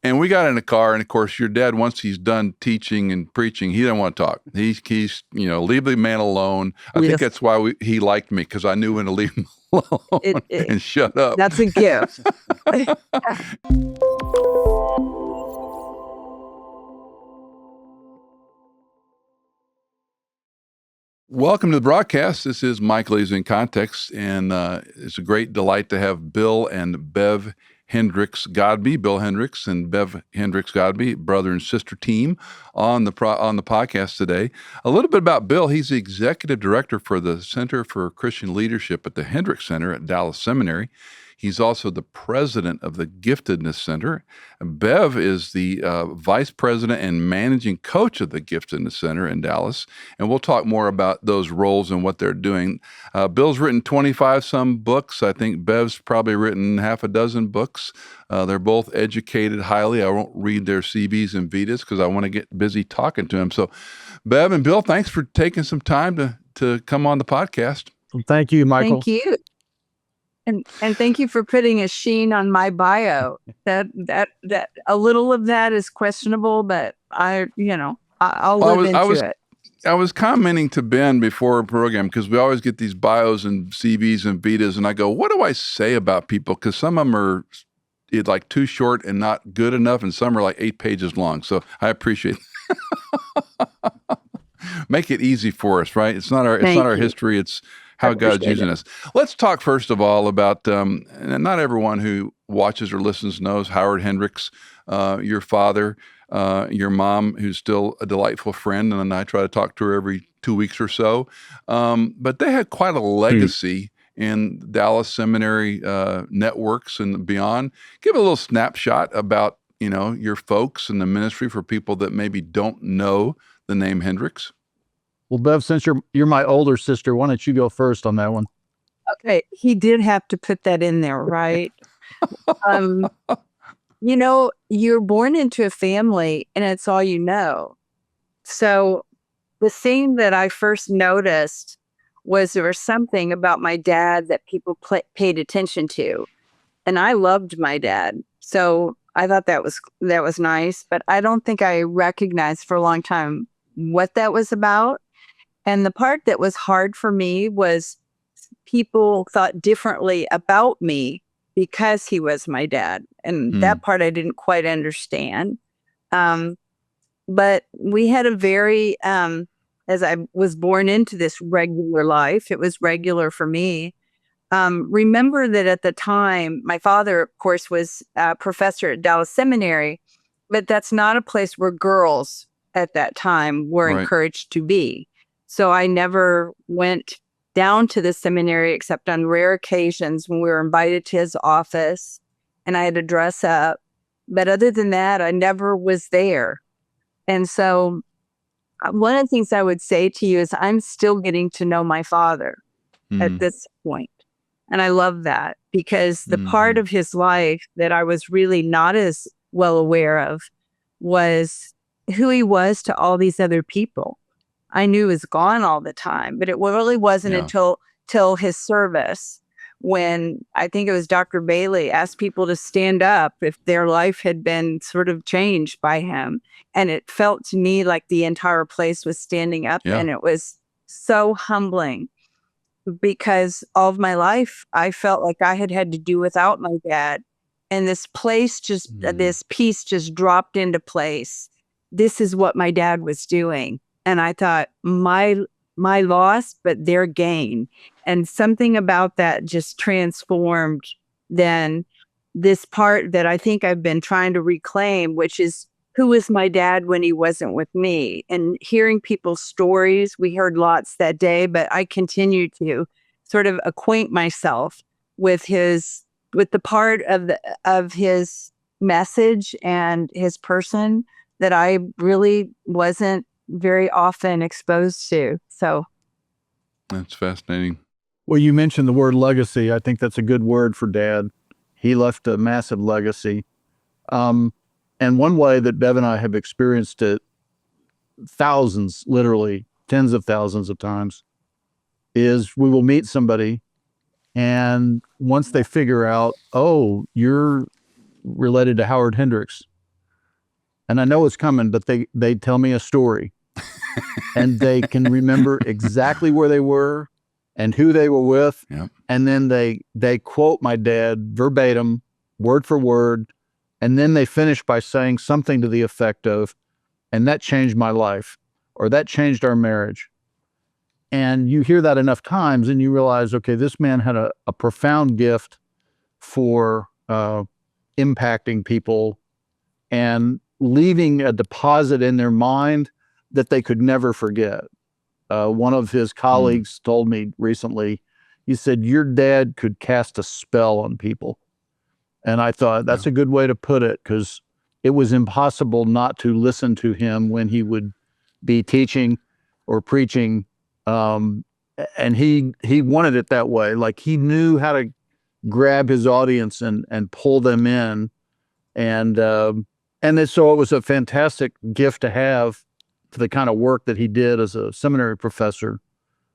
And we got in the car, and of course, your dad, once he's done teaching and preaching, he doesn't want to talk. He's leave the man alone. I think that's why he liked me, because I knew when to leave him alone and shut up. That's a gift. Welcome to the broadcast. This is Michael Easley inContext, and it's a great delight to have Bill and Bev Hendricks Godby, Bill Hendricks and Bev Hendricks Godby, brother and sister team, on the podcast today. A little bit about Bill. He's the executive director for the Center for Christian Leadership at the Hendricks Center at Dallas Seminary. He's also the president of the Giftedness Center. Bev is the vice president and managing coach of the Giftedness Center in Dallas. And we'll talk more about those roles and what they're doing. Bill's written 25-some books. I think Bev's probably written half a dozen books. They're both educated highly. I won't read their CVs and Vitas because I want to get busy talking to them. So, Bev and Bill, thanks for taking some time to come on the podcast. Well, thank you, Michael. Thank you. And thank you for putting a sheen on my bio. That a little of that is questionable, but I'll live into it. I was commenting to Ben before our program, because we always get these bios and CVs and Vitas, and I go, what do I say about people? Because some of them are like too short and not good enough, and some are like 8 pages long. So I appreciate it. Make it easy for us, right? It's not our history. It's how God's using us. Let's talk first of all about, and not everyone who watches or listens knows Howard Hendricks, your father, your mom, who's still a delightful friend, and I try to talk to her every 2 weeks or so. But they had quite a legacy in Dallas Seminary networks and beyond. Give a little snapshot about, your folks and the ministry for people that maybe don't know the name Hendricks. Well, Bev, since you're my older sister, why don't you go first on that one? Okay, he did have to put that in there, right? You're born into a family, and it's all you know. So the thing that I first noticed was there was something about my dad that people paid attention to, and I loved my dad. So I thought that was nice, but I don't think I recognized for a long time what that was about. And the part that was hard for me was people thought differently about me because he was my dad. And that part I didn't quite understand. But we had a very, as I was born into this regular life, it was regular for me. Remember that at the time, my father, of course, was a professor at Dallas Seminary, but that's not a place where girls at that time were encouraged to be. So I never went down to the seminary except on rare occasions when we were invited to his office and I had to dress up. But other than that, I never was there. And so one of the things I would say to you is I'm still getting to know my father at this point. And I love that because the part of his life that I was really not as well aware of was who he was to all these other people. I knew he was gone all the time, but it really wasn't until his service when I think it was Dr. Bailey asked people to stand up if their life had been sort of changed by him. And it felt to me like the entire place was standing up and it was so humbling because all of my life, I felt like I had to do without my dad. And this place this piece just dropped into place. This is what my dad was doing. And I thought, my loss, but their gain. And something about that just transformed then this part that I think I've been trying to reclaim, which is who was my dad when he wasn't with me? And hearing people's stories, we heard lots that day, but I continued to sort of acquaint myself with the part of his message and his person that I really wasn't very often exposed to. So that's fascinating. Well, you mentioned the word legacy. I think that's a good word for Dad. He left a massive legacy. And one way that Bev and I have experienced it thousands, literally tens of thousands of times, is we will meet somebody and once they figure out, oh, you're related to Howard Hendricks, and I know it's coming, but they tell me a story and they can remember exactly where they were and who they were with. Yep. And then they quote my dad verbatim, word for word. And then they finish by saying something to the effect of, and that changed my life, or that changed our marriage. And you hear that enough times and you realize, okay, this man had a profound gift for impacting people and leaving a deposit in their mind that they could never forget. One of his colleagues told me recently, he said, your dad could cast a spell on people. And I thought that's a good way to put it, because it was impossible not to listen to him when he would be teaching or preaching. And he wanted it that way. Like, he knew how to grab his audience and pull them in. And so it was a fantastic gift to have for the kind of work that he did as a seminary professor,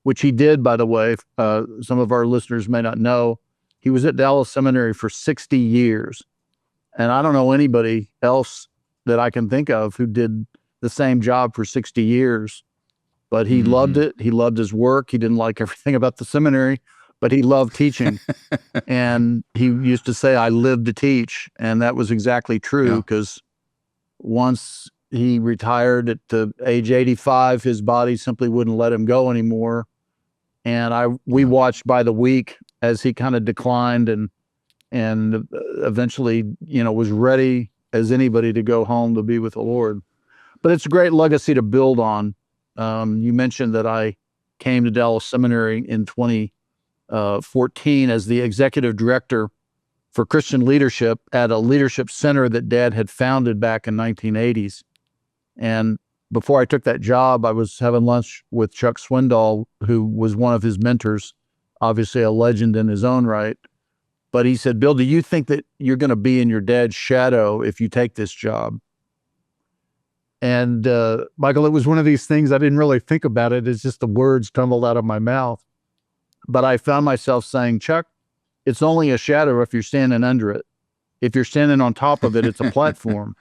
which he did, by the way. Some of our listeners may not know, he was at Dallas Seminary for 60 years. And I don't know anybody else that I can think of who did the same job for 60 years. But he loved it. He loved his work. He didn't like everything about the seminary, but he loved teaching. And he used to say, I live to teach. And that was exactly true, because once he retired at the age 85, his body simply wouldn't let him go anymore. And we watched by the week as he kind of declined and eventually, was ready as anybody to go home to be with the Lord. But it's a great legacy to build on. You mentioned that I came to Dallas Seminary in 2014 as the executive director for Christian leadership at a leadership center that Dad had founded back in 1980s. And before I took that job, I was having lunch with Chuck Swindoll, who was one of his mentors, obviously a legend in his own right. But he said, Bill, do you think that you're going to be in your dad's shadow if you take this job? And Michael, it was one of these things I didn't really think about it. It's just the words tumbled out of my mouth. But I found myself saying, Chuck, it's only a shadow if you're standing under it. If you're standing on top of it, it's a platform.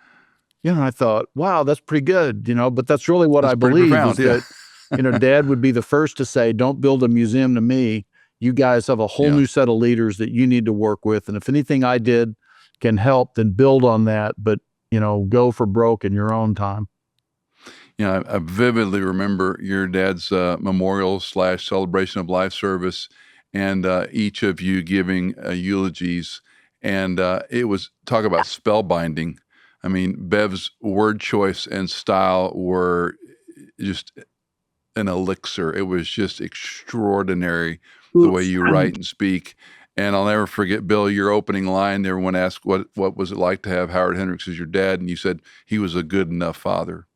I thought, wow, that's pretty good, but that's really what I believe profound, is that, Dad would be the first to say, don't build a museum to me. You guys have a whole new set of leaders that you need to work with. And if anything I did can help, then build on that. But, go for broke in your own time. I vividly remember your dad's memorial / celebration of life service, and each of you giving eulogies. And it was, talk about spellbinding. I mean, Bev's word choice and style were just an elixir. It was just extraordinary, the way you write and speak. And I'll never forget, Bill, your opening line. Everyone asked, what was it like to have Howard Hendricks as your dad? And you said, he was a good enough father.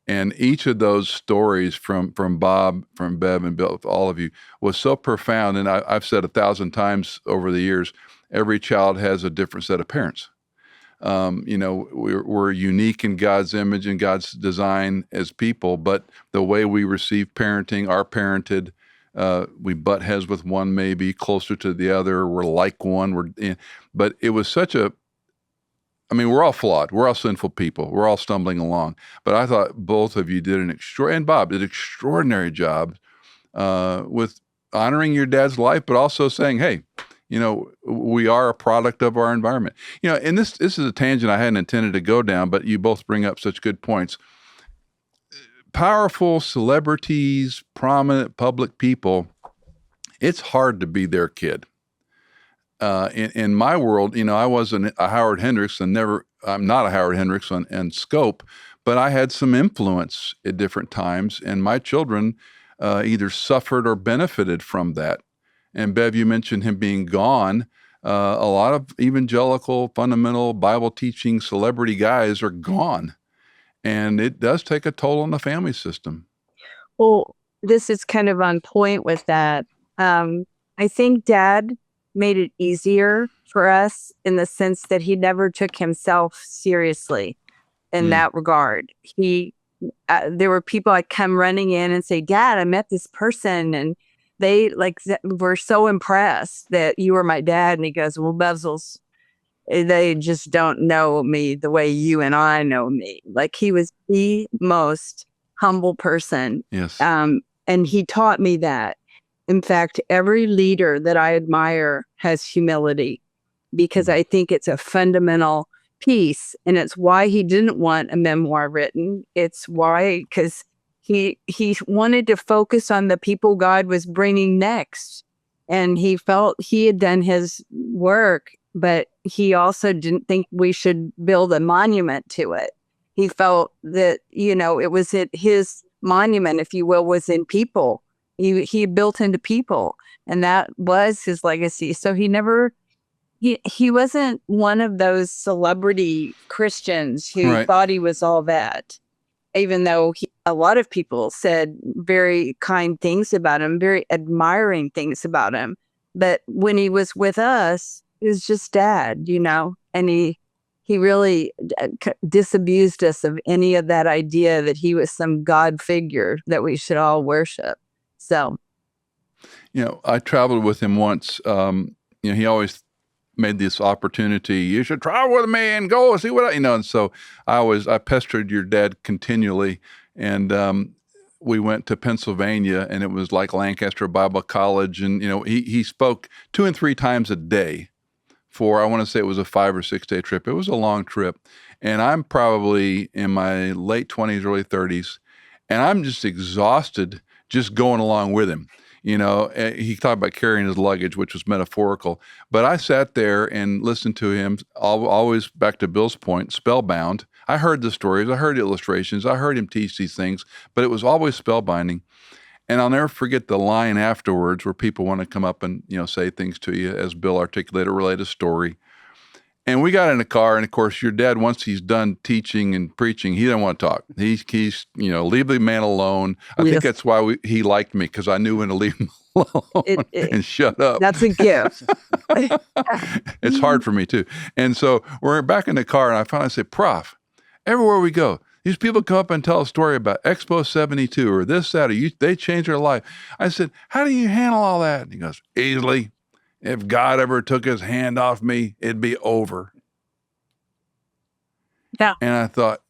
And each of those stories from Bob, from Bev, and Bill, all of you, was so profound. And I've said 1,000 times over the years, every child has a different set of parents. We're unique in God's image and God's design as people, but the way we receive parenting, are parented, we butt heads with one, maybe closer to the other. We're like one. But it was we're all flawed. We're all sinful people. We're all stumbling along. But I thought both of you did and Bob did an extraordinary job with honoring your dad's life, but also saying, hey, we are a product of our environment. And this is a tangent I hadn't intended to go down, but you both bring up such good points. Powerful celebrities, prominent public people, it's hard to be their kid. In my world, I wasn't a Howard Hendricks I'm not a Howard Hendricks in scope, but I had some influence at different times, and my children either suffered or benefited from that. And Bev, you mentioned him being gone. A lot of evangelical, fundamental, Bible-teaching celebrity guys are gone. And it does take a toll on the family system. Well, this is kind of on point with that. I think Dad made it easier for us in the sense that he never took himself seriously in that regard. There were people I'd come running in and say, Dad, I met this person, and they were so impressed that you were my dad. And he goes, well, Bevzel's. they just don't know me the way you and I know me. Like, he was the most humble person. Yes. And he taught me that. In fact, every leader that I admire has humility, because I think it's a fundamental piece. And it's why he didn't want a memoir written. It's why, because he wanted to focus on the people God was bringing next. And he felt he had done his work, but he also didn't think we should build a monument to it. He felt that, it was his monument, if you will, was in people. He built into people, and that was his legacy. So he wasn't one of those celebrity Christians who thought he was all that, even though a lot of people said very kind things about him, very admiring things about him. But when he was with us, it was just Dad, and he really disabused us of any of that idea that he was some God figure that we should all worship. So, I traveled with him once. He always made this opportunity. You should travel with me and go see what and so I pestered your dad continually, and we went to Pennsylvania, and it was like Lancaster Bible College, and he spoke 2 and 3 times a day for, I want to say it was a 5 or 6 day trip. It was a long trip, and I'm probably in my late 20s, early 30s, and I'm just exhausted just going along with him. He talked about carrying his luggage, which was metaphorical. But I sat there and listened to him, always back to Bill's point, spellbound. I heard the stories, I heard illustrations, I heard him teach these things, but it was always spellbinding. And I'll never forget the line afterwards where people want to come up and, say things to you, as Bill articulated, relate a story. And we got in the car, and of course, your dad, once he's done teaching and preaching, he didn't want to talk. He's leave the man alone. I think that's why he liked me, because I knew when to leave him alone and shut up. That's a gift. It's hard for me too. And so we're back in the car, and I finally say, Prof, everywhere we go, these people come up and tell a story about Expo 72 or this, that, or they changed their life. I said, how do you handle all that? And he goes, easily. If God ever took his hand off me, it'd be over. Yeah. And I thought,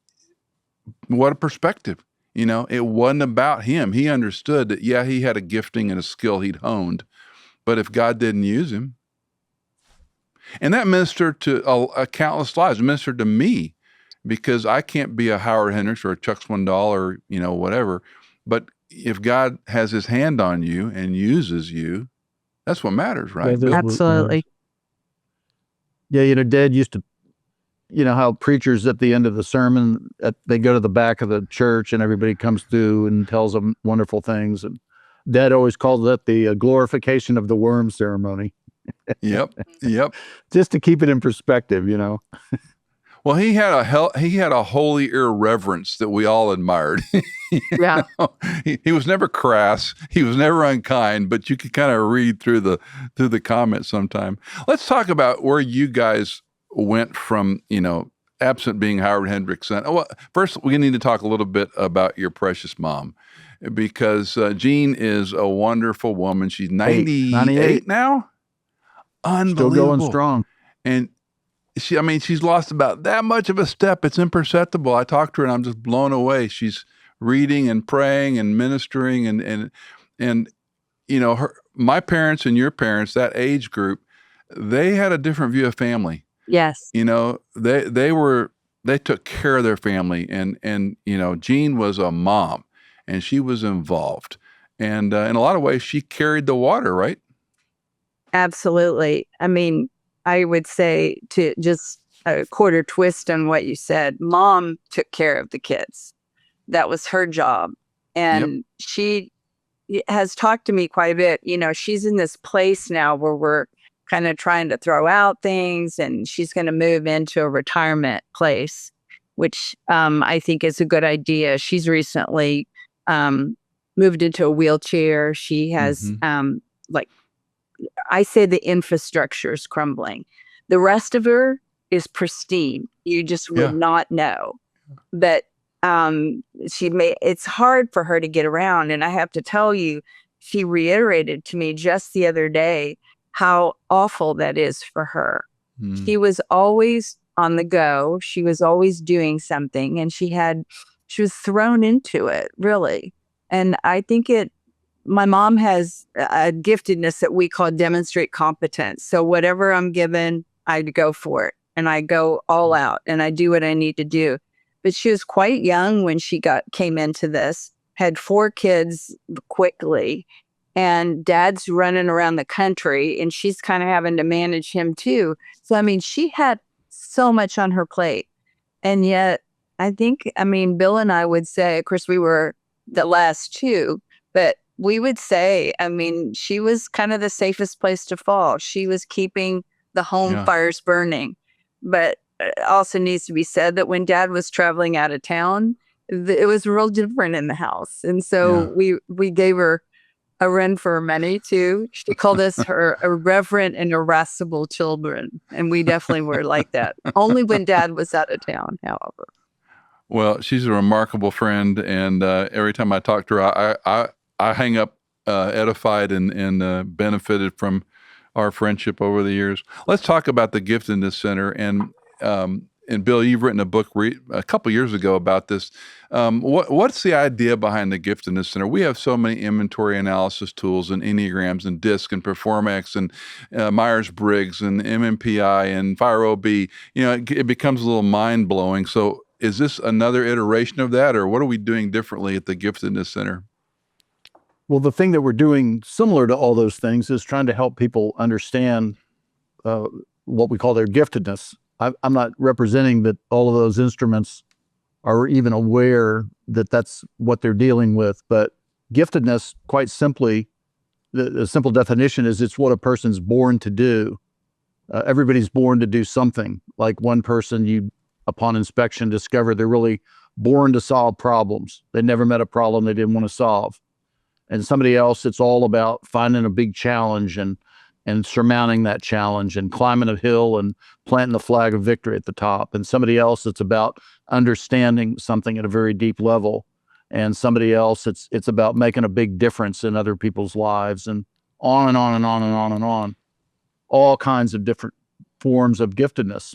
what a perspective. It wasn't about him. He understood that, he had a gifting and a skill he'd honed, but if God didn't use him, and that ministered to countless lives, ministered to me, because I can't be a Howard Hendricks or a Chuck Swindoll or, whatever. But if God has his hand on you and uses you, that's what matters, right? Absolutely. Yeah, Dad used to, how preachers at the end of the sermon, they go to the back of the church and everybody comes through and tells them wonderful things. And Dad always called that the glorification of the worm ceremony. Yep. Just to keep it in perspective, Well, he had a holy irreverence that we all admired. Yeah. He was never crass. He was never unkind, but you could kind of read through the comments sometime. Let's talk about where you guys went from, absent being Howard Hendricks. Well, first, we need to talk a little bit about your precious mom, because Jean is a wonderful woman. She's 98 now. Unbelievable. Still going strong. And she's lost about that much of a step. It's imperceptible. I talked to her and I'm just blown away. She's reading and praying and ministering and my parents and your parents, that age group, they had a different view of family. Yes. They took care of their family, and Jean was a mom, and she was involved. And in a lot of ways, she carried the water, right? Absolutely. I would say, to just a quarter twist on what you said, Mom took care of the kids. That was her job. And she has talked to me quite a bit. She's in this place now where we're kind of trying to throw out things, and she's going to move into a retirement place, which I think is a good idea. She's recently moved into a wheelchair. She has I say the infrastructure is crumbling. The rest of her is pristine. You just would not know. But it's hard for her to get around. And I have to tell you, she reiterated to me just the other day how awful that is for her. She was always on the go. She was always doing something, and she was thrown into it, really. And I think my mom has a giftedness that we call demonstrate competence. So whatever I'm given, I go for it, and I go all out, and I do what I need to do. But she was quite young when she came into this, had 4 kids quickly, and dad's running around the country, and she's kind of having to manage him too. So, I mean, she had so much on her plate. And yet, Bill and I would say, of course, we were the last 2, but we would say, she was kind of the safest place to fall. She was keeping the home fires burning. But it also needs to be said that when dad was traveling out of town, it was real different in the house. And so we gave her a run for her money too. She called us her irreverent and irascible children. And we definitely were like that. Only when dad was out of town, however. Well, she's a remarkable friend. And every time I talk to her, I hang up edified and benefited from our friendship over the years. Let's talk about the Giftedness Center. And Bill, you've written a book a couple years ago about this. What's the idea behind the Giftedness Center? We have so many inventory analysis tools and Enneagrams and DISC and Performax and Myers-Briggs and MMPI and FireOB. It becomes a little mind-blowing. So is this another iteration of that, or what are we doing differently at the Giftedness Center? Well, the thing that we're doing similar to all those things is trying to help people understand what we call their giftedness. I'm not representing that all of those instruments are even aware that that's what they're dealing with, but giftedness, quite simply, the simple definition is it's what a person's born to do. Everybody's born to do something. Like one person, you, upon inspection, discover they're really born to solve problems. They never met a problem they didn't want to solve. And somebody else, it's all about finding a big challenge and surmounting that challenge and climbing a hill and planting the flag of victory at the top. And somebody else, it's about understanding something at a very deep level. And somebody else, it's about making a big difference in other people's lives, and on and on and on and on and on. All kinds of different forms of giftedness.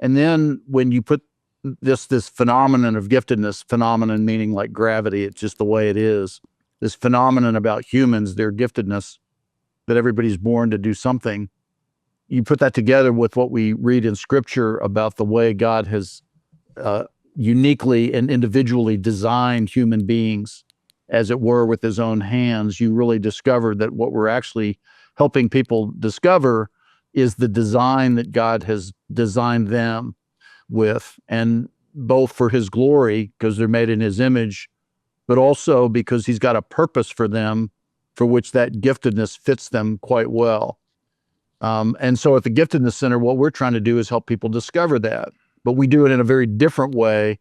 And then when you put this phenomenon of giftedness, phenomenon meaning like gravity, it's just the way it is, this phenomenon about humans, their giftedness, that everybody's born to do something. You put that together with what we read in Scripture about the way God has uniquely and individually designed human beings, as it were, with his own hands. You really discover that what we're actually helping people discover is the design that God has designed them with, and both for his glory, because they're made in his image, but also because he's got a purpose for them, for which that giftedness fits them quite well. And so at the Giftedness Center, what we're trying to do is help people discover that. But we do it in a very different way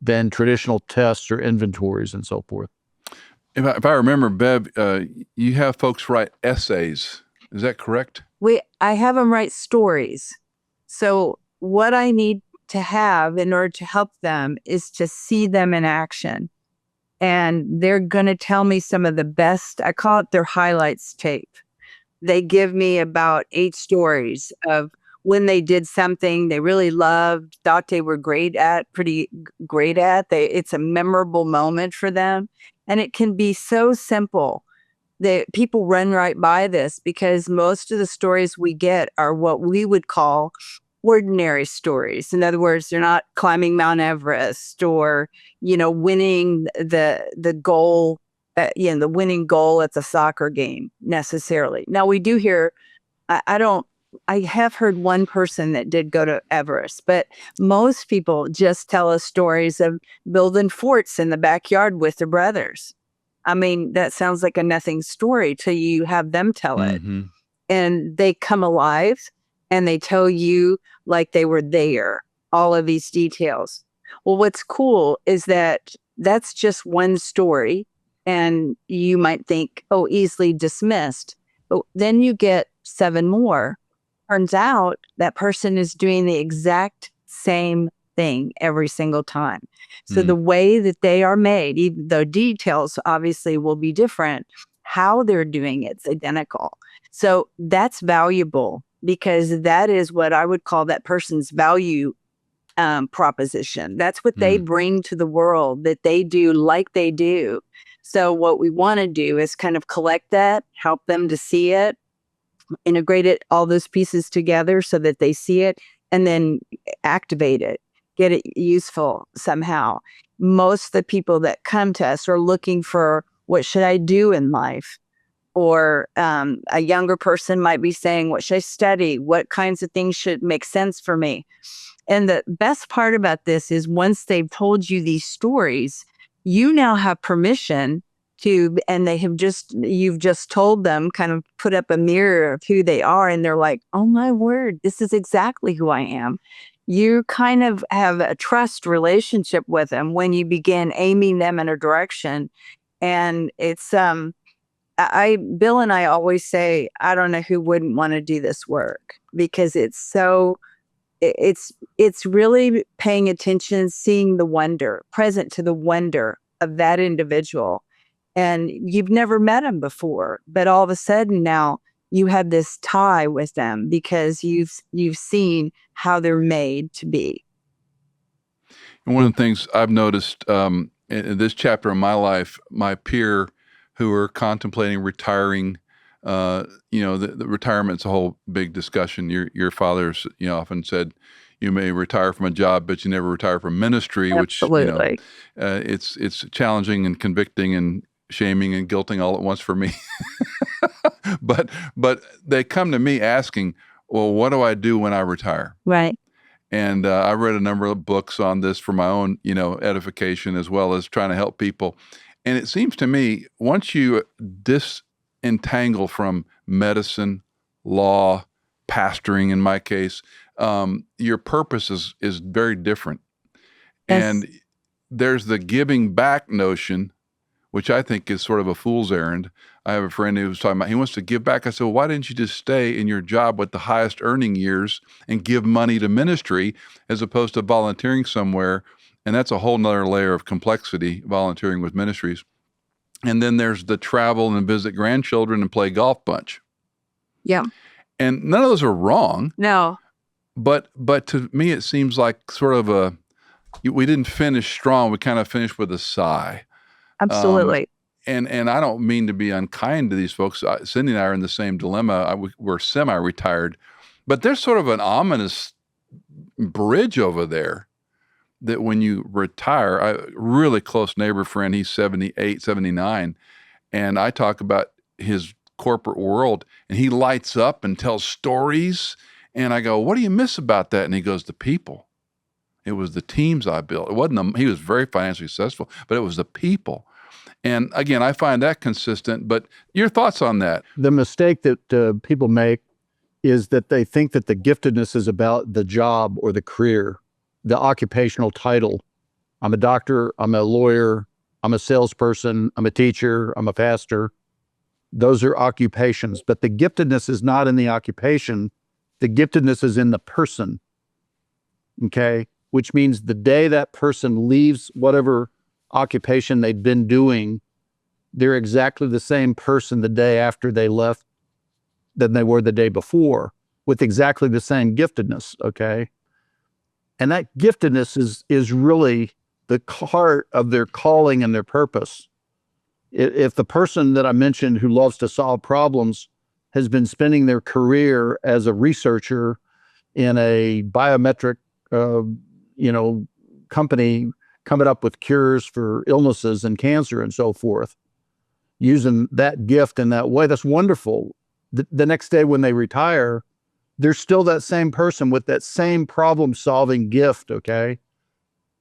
than traditional tests or inventories and so forth. If I remember, Bev, you have folks write essays. Is that correct? I have them write stories. So what I need to have in order to help them is to see them in action. And they're going to tell me some of the best, I call it their highlights tape. They give me about 8 stories of when they did something they really loved, thought they were pretty great at. It's a memorable moment for them. And it can be so simple that people run right by this, because most of the stories we get are what we would call ordinary stories. In other words, they're not climbing Mount Everest or, winning the goal, the winning goal at the soccer game necessarily. Now we do hear, I have heard one person that did go to Everest, but most people just tell us stories of building forts in the backyard with their brothers. I mean, that sounds like a nothing story till you have them tell it. Mm-hmm. And they come alive and they tell you like they were there, all of these details. Well, what's cool is that that's just one story, and you might think, oh, easily dismissed. But then you get 7 more. Turns out that person is doing the exact same thing every single time. So the way that they are made, even though details obviously will be different, how they're doing it's identical. So that's valuable because that is what I would call that person's value proposition. That's what they bring to the world, that they do like they do. So what we want to do is kind of collect that, help them to see it, integrate it, all those pieces together so that they see it, and then activate it, get it useful somehow. Most of the people that come to us are looking for, what should I do in life? Or a younger person might be saying, what should I study? What kinds of things should make sense for me? And the best part about this is, once they've told you these stories, you now have permission to, and you've just told them, kind of put up a mirror of who they are. And they're like, oh my word, this is exactly who I am. You kind of have a trust relationship with them when you begin aiming them in a direction. And it's, Bill and I always say, I don't know who wouldn't want to do this work, because it's really paying attention, seeing the wonder, present to the wonder of that individual. And you've never met them before, but all of a sudden now you have this tie with them because you've seen how they're made to be. And one of the things I've noticed in this chapter of my life, my peer who are contemplating retiring, the retirement's a whole big discussion. Your father's, often said, you may retire from a job, but you never retire from ministry. Absolutely. Which, it's challenging and convicting and shaming and guilting all at once for me. but they come to me asking, well, what do I do when I retire? Right. And I read a number of books on this for my own, edification, as well as trying to help people. And it seems to me, once you disentangle from medicine, law, pastoring, in my case, your purpose is very different. Yes. And there's the giving back notion, which I think is sort of a fool's errand. I have a friend who was talking about, he wants to give back. I said, well, why didn't you just stay in your job with the highest earning years and give money to ministry as opposed to volunteering somewhere? And that's a whole nother layer of complexity, volunteering with ministries. And then there's the travel and visit grandchildren and play golf bunch. Yeah. And none of those are wrong. No. But to me, it seems like sort of we didn't finish strong. We kind of finished with a sigh. Absolutely. And I don't mean to be unkind to these folks. Cindy and I are in the same dilemma. We're semi-retired, but there's sort of an ominous bridge over there that when you retire, a really close neighbor friend, he's 78, 79, and I talk about his corporate world, and he lights up and tells stories, and I go, what do you miss about that? And he goes, the people. It was the teams I built. It wasn't he was very financially successful, but it was the people. And again, I find that consistent, but your thoughts on that? The mistake that people make is that they think that the giftedness is about the job or the career, the occupational title. I'm a doctor, I'm a lawyer, I'm a salesperson, I'm a teacher, I'm a pastor. Those are occupations, but the giftedness is not in the occupation. The giftedness is in the person, okay? Which means the day that person leaves whatever occupation they've been doing, they're exactly the same person the day after they left than they were the day before, with exactly the same giftedness, okay? And that giftedness is really the heart of their calling and their purpose. If the person that I mentioned who loves to solve problems has been spending their career as a researcher in a biometric, company coming up with cures for illnesses and cancer and so forth, using that gift in that way, that's wonderful. The next day when they retire, they're still that same person with that same problem-solving gift, okay?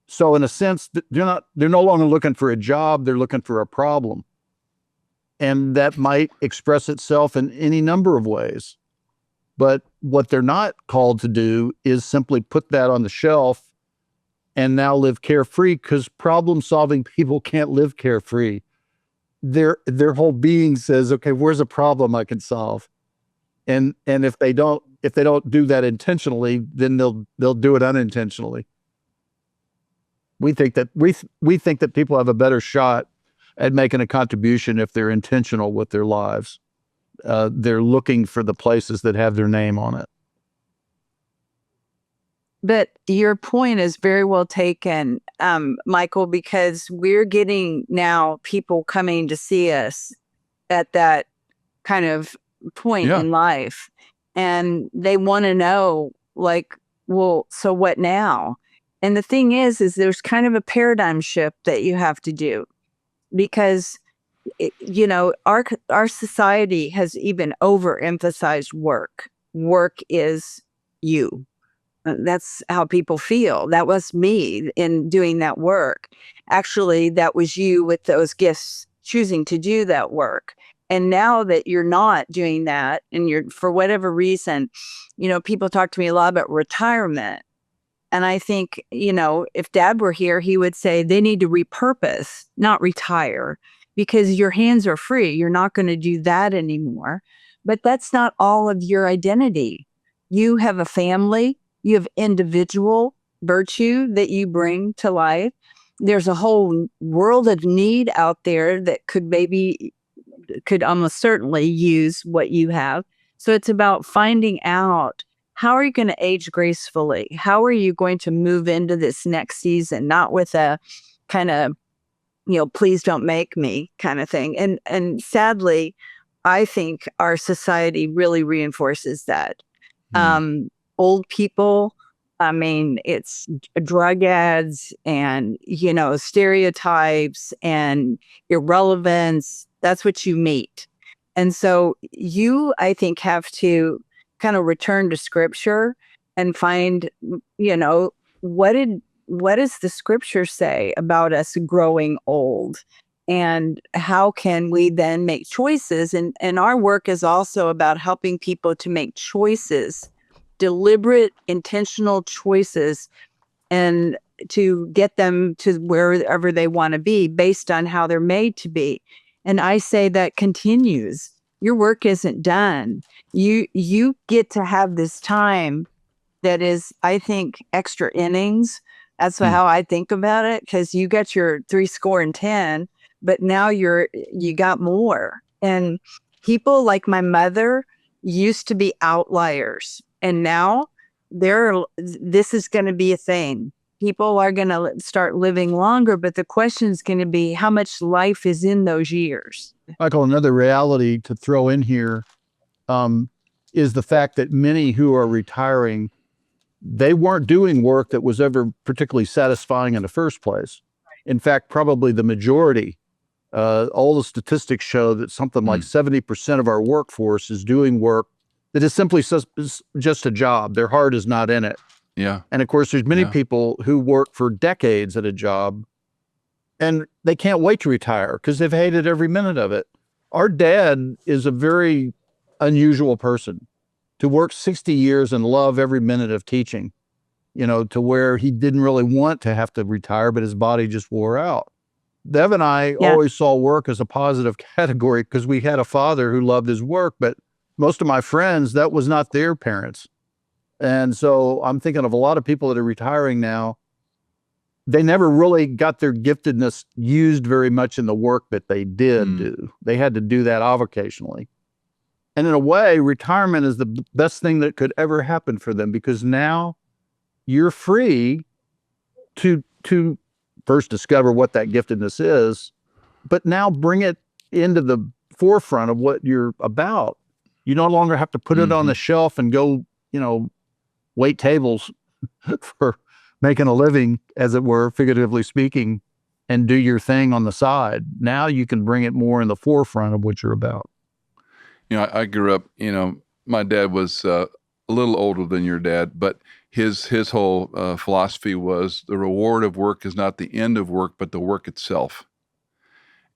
So in a sense, they're no longer looking for a job, they're looking for a problem. And that might express itself in any number of ways. But what they're not called to do is simply put that on the shelf and now live carefree, because problem-solving people can't live carefree. Their whole being says, okay, where's a problem I can solve? And if they don't do that intentionally, then they'll do it unintentionally. We think that people have a better shot at making a contribution if they're intentional with their lives. they're looking for the places that have their name on it. But your point is very well taken, Michael, because we're getting now people coming to see us at that kind of point Yeah. in life. And they want to know, like, well, so what now? And the thing is there's kind of a paradigm shift that you have to do because, our society has even overemphasized work. Work is you. That's how people feel. That was me in doing that work. Actually, that was you with those gifts choosing to do that work. And now that you're not doing that and you're, for whatever reason, people talk to me a lot about retirement. And I think, if Dad were here, he would say they need to repurpose, not retire, because your hands are free. You're not going to do that anymore. But that's not all of your identity. You have a family. You have individual virtue that you bring to life. There's a whole world of need out there that could almost certainly use what you have. So it's about finding out, how are you going to age gracefully? How are you going to move into this next season, not with a kind of, please don't make me kind of thing. And sadly, I think our society really reinforces that. Old people, I mean, it's drug ads and, stereotypes and irrelevance. That's what you meet. And so you, I think, have to kind of return to scripture and find, what does the scripture say about us growing old? And how can we then make choices? And our work is also about helping people to make choices, deliberate, intentional choices, and to get them to wherever they want to be based on how they're made to be. And I say that continues. Your work isn't done. You get to have this time that is, I think, extra innings. That's how I think about it, because you got your 70, but now you got more. And people like my mother used to be outliers, and now this is going to be a thing. People are going to start living longer, but the question is going to be how much life is in those years. Michael, another reality to throw in here is the fact that many who are retiring, they weren't doing work that was ever particularly satisfying in the first place. In fact, probably the majority, all the statistics show that something like 70% of our workforce is doing work that is simply just a job. Their heart is not in it. Yeah. And of course, there's many people who work for decades at a job and they can't wait to retire because they've hated every minute of it. Our dad is a very unusual person to work 60 years and love every minute of teaching, to where he didn't really want to have to retire, but his body just wore out. Bev and I always saw work as a positive category because we had a father who loved his work, but most of my friends, that was not their parents. And so I'm thinking of a lot of people that are retiring now. They never really got their giftedness used very much in the work that they did do. They had to do that avocationally. And in a way, retirement is the best thing that could ever happen for them, because now you're free to first discover what that giftedness is, but now bring it into the forefront of what you're about. You no longer have to put it on the shelf and go, wait tables for making a living, as it were, figuratively speaking, and do your thing on the side. Now you can bring it more in the forefront of what you're about. I grew up, my dad was a little older than your dad, but his whole philosophy was the reward of work is not the end of work, but the work itself.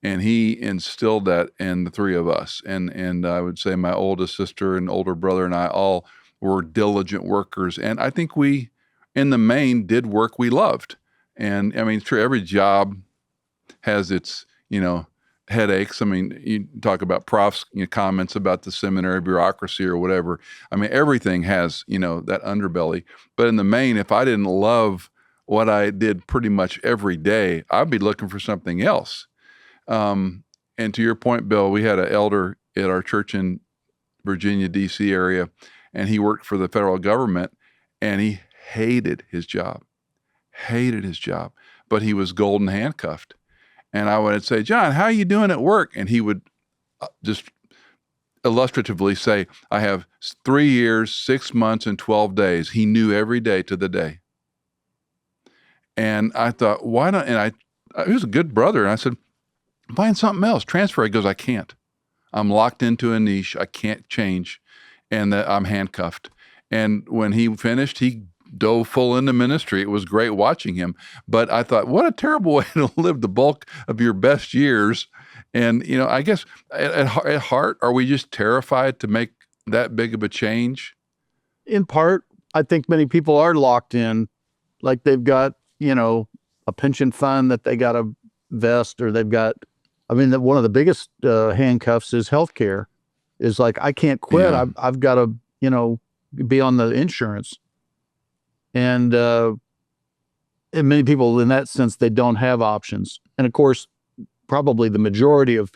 And he instilled that in the three of us. And I would say my oldest sister and older brother and I all were diligent workers. And I think we, in the main, did work we loved. And I mean, true, every job has its, headaches. I mean, you talk about profs' comments about the seminary bureaucracy or whatever. I mean, everything has, that underbelly. But in the main, if I didn't love what I did pretty much every day, I'd be looking for something else. And to your point, Bill, we had an elder at our church in Virginia, D.C. area, and he worked for the federal government, and he hated his job, but he was golden handcuffed. And I would say, John, how are you doing at work? And he would just illustratively say, I have 3 years, 6 months, and 12 days. He knew every day to the day. And I thought, why not? And he was a good brother. And I said, find something else, transfer. He goes, I can't. I'm locked into a niche. I can't change. And that I'm handcuffed. And when he finished, he dove full into ministry. It was great watching him. But I thought, what a terrible way to live the bulk of your best years. And, I guess at heart, are we just terrified to make that big of a change? In part, I think many people are locked in, like they've got, a pension fund that they got to vest, or they've got, one of the biggest handcuffs is healthcare. Is like, I can't quit. Yeah. I've got to, be on the insurance. And many people in that sense, they don't have options. And of course, probably the majority of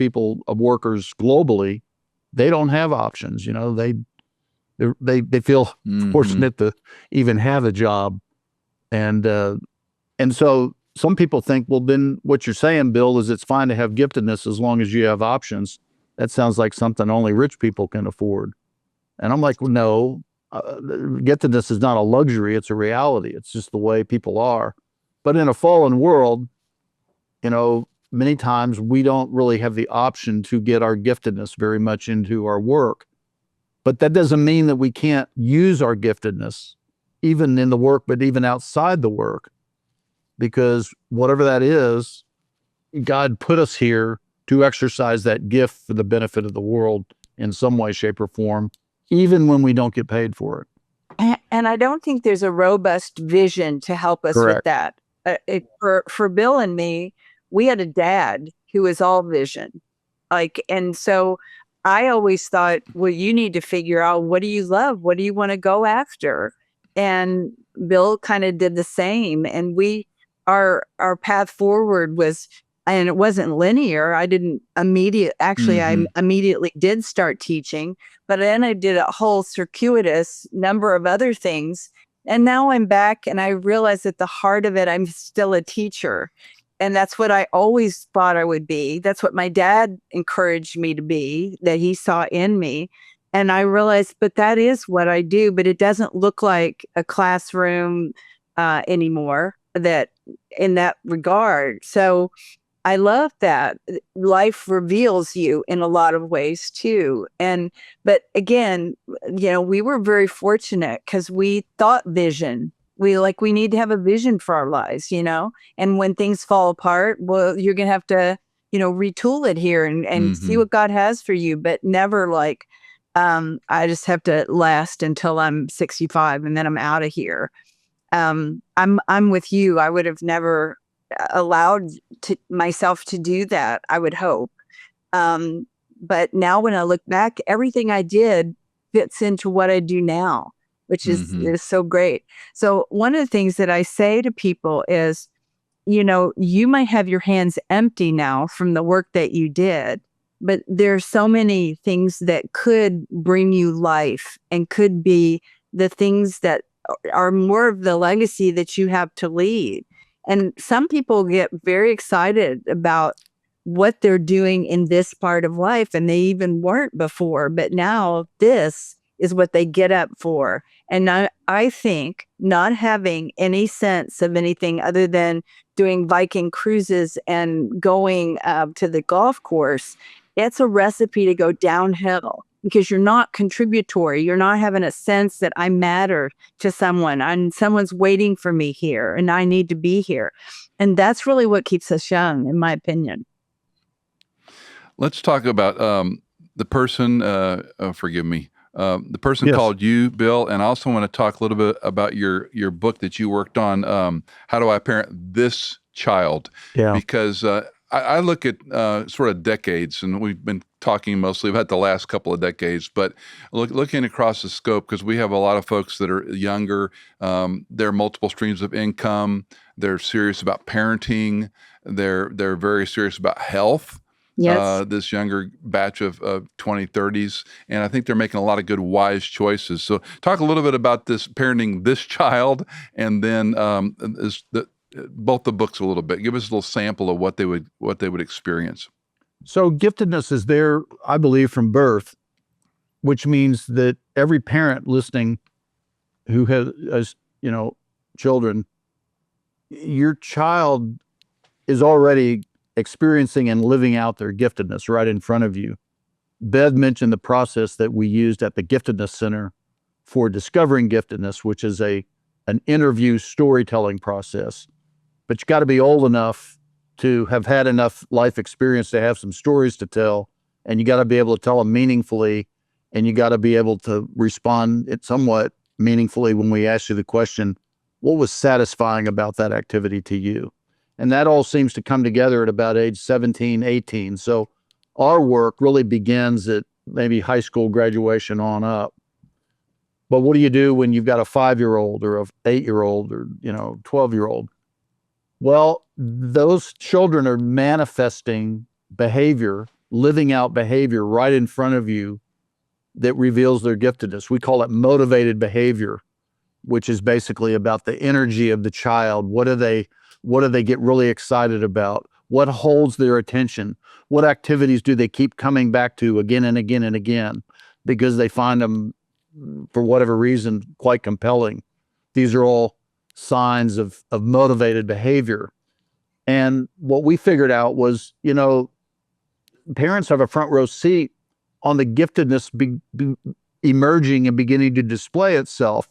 workers globally, they don't have options. They feel fortunate to even have a job. And so some people think, well, then what you're saying, Bill, is it's fine to have giftedness as long as you have options. That sounds like something only rich people can afford. And I'm like, well, no, giftedness is not a luxury. It's a reality. It's just the way people are. But in a fallen world, many times we don't really have the option to get our giftedness very much into our work. But that doesn't mean that we can't use our giftedness, even in the work, but even outside the work. Because whatever that is, God put us here to exercise that gift for the benefit of the world in some way, shape, or form, even when we don't get paid for it. And I don't think there's a robust vision to help us Correct. with that. For Bill and me, we had a dad who was all vision. And so I always thought, well, you need to figure out, what do you love? What do you want to go after? And Bill kind of did the same. And our path forward was, and it wasn't linear. I immediately did start teaching, but then I did a whole circuitous number of other things. And now I'm back, and I realize at the heart of it, I'm still a teacher. And that's what I always thought I would be. That's what my dad encouraged me to be, that he saw in me. And I realized, but that is what I do, but it doesn't look like a classroom anymore, that in that regard. So I love that life reveals you in a lot of ways too. But again, we were very fortunate because we thought vision. We need to have a vision for our lives, and when things fall apart, well, you're going to have to, retool it here and see what God has for you, but never I just have to last until I'm 65 and then I'm out of here. I'm with you. I would have never allowed myself to do that, I would hope. But now when I look back, everything I did fits into what I do now, which is so great. So one of the things that I say to people is, you might have your hands empty now from the work that you did, but there's so many things that could bring you life and could be the things that are more of the legacy that you have to lead. And some people get very excited about what they're doing in this part of life, and they even weren't before, but now this is what they get up for. And I think not having any sense of anything other than doing Viking cruises and going to the golf course, it's a recipe to go downhill, because you're not contributory. You're not having a sense that I matter to someone, and someone's waiting for me here and I need to be here. And that's really what keeps us young, in my opinion. Let's talk about the person, forgive me, the person Yes. called you, Bill, and I also want to talk a little bit about your book that you worked on, How Do I Parent This Child? Yeah. Because I look at sort of decades, and we've been talking mostly about the last couple of decades, but looking across the scope, because we have a lot of folks that are younger, there are multiple streams of income, they're serious about parenting, they're very serious about health, Yes. this younger batch of 20, 30s, and I think they're making a lot of good, wise choices. So talk a little bit about this parenting this child, and then both the books a little bit. Give us a little sample of what they would experience. So giftedness is there, I believe, from birth, which means that every parent listening who has children, your child is already experiencing and living out their giftedness right in front of you. Bev mentioned the process that we used at the Giftedness Center for discovering giftedness, which is an interview storytelling process. But you got to be old enough to have had enough life experience to have some stories to tell, and you got to be able to tell them meaningfully, and you got to be able to respond it somewhat meaningfully when we ask you the question, what was satisfying about that activity to you? And that all seems to come together at about age 17, 18. So our work really begins at maybe high school graduation on up. But what do you do when you've got a 5-year-old or a 8-year-old or 12-year-old? Well, those children are manifesting behavior, living out behavior right in front of you that reveals their giftedness. We call it motivated behavior, which is basically about the energy of the child. What do they get really excited about? What holds their attention? What activities do they keep coming back to again and again and again because they find them, for whatever reason, quite compelling? These are all signs of motivated behavior. And what we figured out was, parents have a front row seat on the giftedness emerging and beginning to display itself.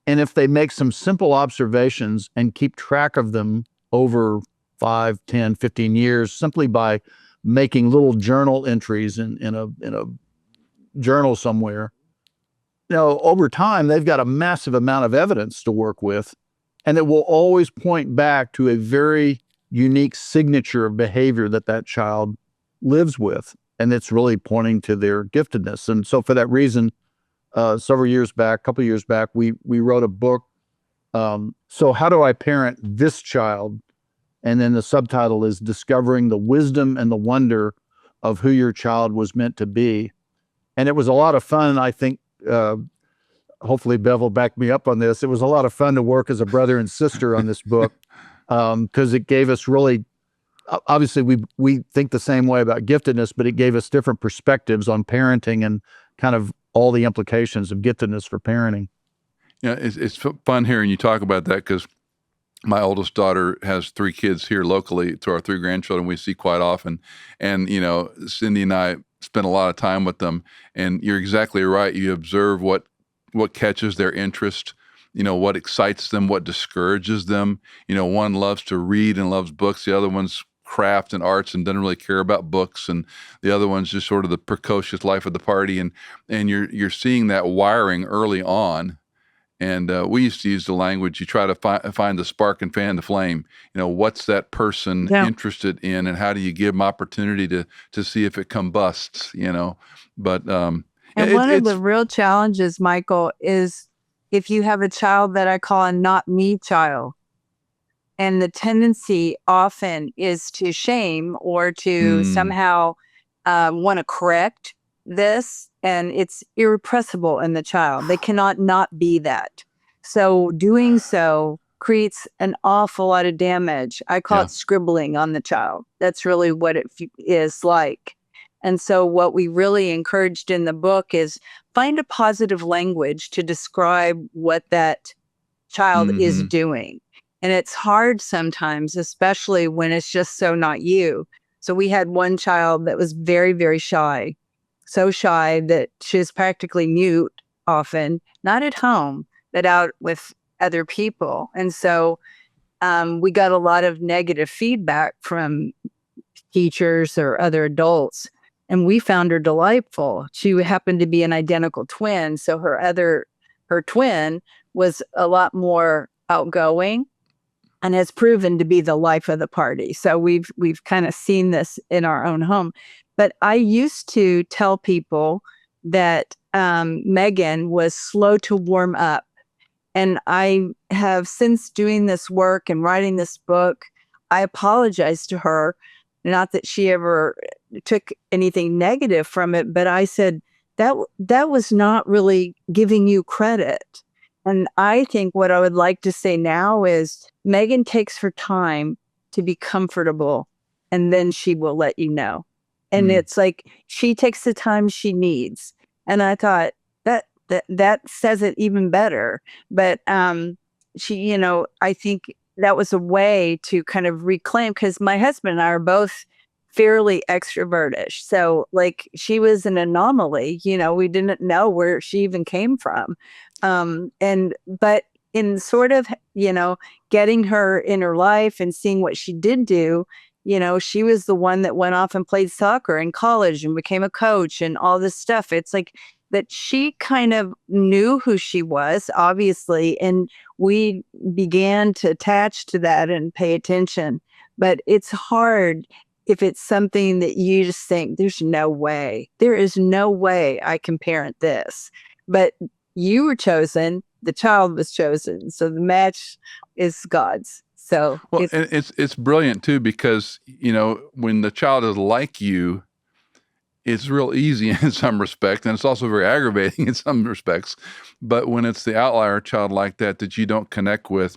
And if they make some simple observations and keep track of them over 5, 10, 15 years, simply by making little journal entries in a journal somewhere, over time, they've got a massive amount of evidence to work with, and it will always point back to a very unique signature of behavior that child lives with, and it's really pointing to their giftedness. And so for that reason, a couple of years back, we wrote a book, So How Do I Parent This Child? And then the subtitle is Discovering the Wisdom and the Wonder of Who Your Child Was Meant to Be. And it was a lot of fun. I think, hopefully Bev will back me up on this. It was a lot of fun to work as a brother and sister on this book, because it gave us really, obviously we think the same way about giftedness, but it gave us different perspectives on parenting and kind of all the implications of giftedness for parenting. It's fun hearing you talk about that, because my oldest daughter has 3 kids here locally to our 3 grandchildren we see quite often. And, Cindy and I spend a lot of time with them. And you're exactly right. You observe what catches their interest, what excites them, what discourages them. One loves to read and loves books. The other one's craft and arts and doesn't really care about books. And the other one's just sort of the precocious life of the party. And you're seeing that wiring early on. And we used to use the language, you try to find the spark and fan the flame. What's that person interested in, and how do you give them opportunity to see if it combusts, But and one of the real challenges, Michael, is if you have a child that I call a not me child, and the tendency often is to shame or to somehow want to correct this, and it's irrepressible in the child. They cannot not be that. So doing so creates an awful lot of damage. I call it scribbling on the child. That's really what it is like. And so what we really encouraged in the book is find a positive language to describe what that child is doing. And it's hard sometimes, especially when it's just so not you. So we had one child that was very, very shy. So shy that she was practically mute often, not at home, but out with other people. And so we got a lot of negative feedback from teachers or other adults, and we found her delightful. She happened to be an identical twin. So her twin was a lot more outgoing and has proven to be the life of the party. So we've kind of seen this in our own home. But I used to tell people that Megan was slow to warm up. And I have, since doing this work and writing this book, I apologized to her Not that she ever took anything negative from it, but I said, that was not really giving you credit. And I think what I would like to say now is Megan takes her time to be comfortable, and then she will let you know. And it's like she takes the time she needs. And I thought that says it even better. But she, I think that was a way to kind of reclaim, because my husband and I are both fairly extrovertish. So like she was an anomaly, we didn't know where she even came from. But in sort of, getting her in her life and seeing what she did do, she was the one that went off and played soccer in college and became a coach and all this stuff. It's like that she kind of knew who she was, obviously, and we began to attach to that and pay attention. But it's hard if it's something that you just think, there is no way I can parent this. But you were chosen, the child was chosen, so the match is God's. So well, it's brilliant too, because when the child is like you, it's real easy in some respects, and it's also very aggravating in some respects. But when it's the outlier child like that you don't connect with,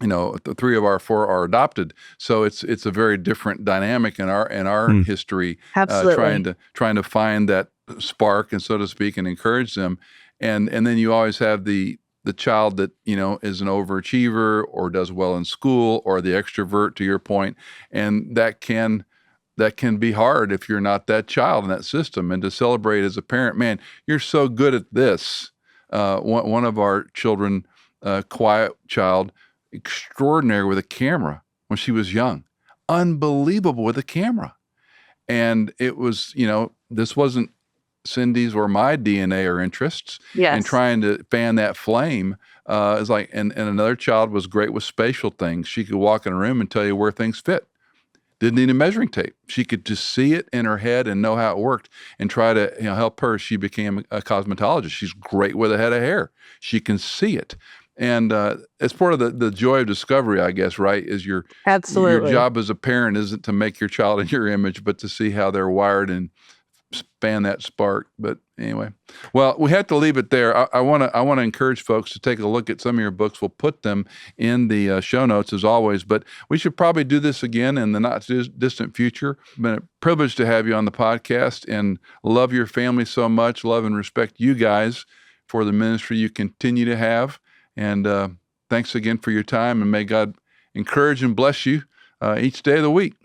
the 3 of our 4 are adopted, so it's a very different dynamic in our history. Absolutely. Trying to find that spark, and so to speak, and encourage them, and then you always have the child that is an overachiever or does well in school, or the extrovert, to your point, and that can be hard if you're not that child in that system. And to celebrate as a parent, man, you're so good at this. One of our children, quiet child, extraordinary with a camera when she was young, unbelievable with a camera. And it was, this wasn't Cindy's or my DNA or interests. Yes. And trying to fan that flame is like, and another child was great with spatial things. She could walk in a room and tell you where things fit. Didn't need a measuring tape. She could just see it in her head and know how it worked, and try to help her. She became a cosmetologist. She's great with a head of hair. She can see it. And it's part of the joy of discovery, I guess, right? Is your job as a parent isn't to make your child in your image, but to see how they're wired and fan that spark. But anyway, well, we have to leave it there. I want to encourage folks to take a look at some of your books. We'll put them in the show notes as always, but we should probably do this again in the not distant future. It's been a privilege to have you on the podcast, and love your family so much. Love and respect you guys for the ministry you continue to have. And thanks again for your time, and may God encourage and bless you each day of the week.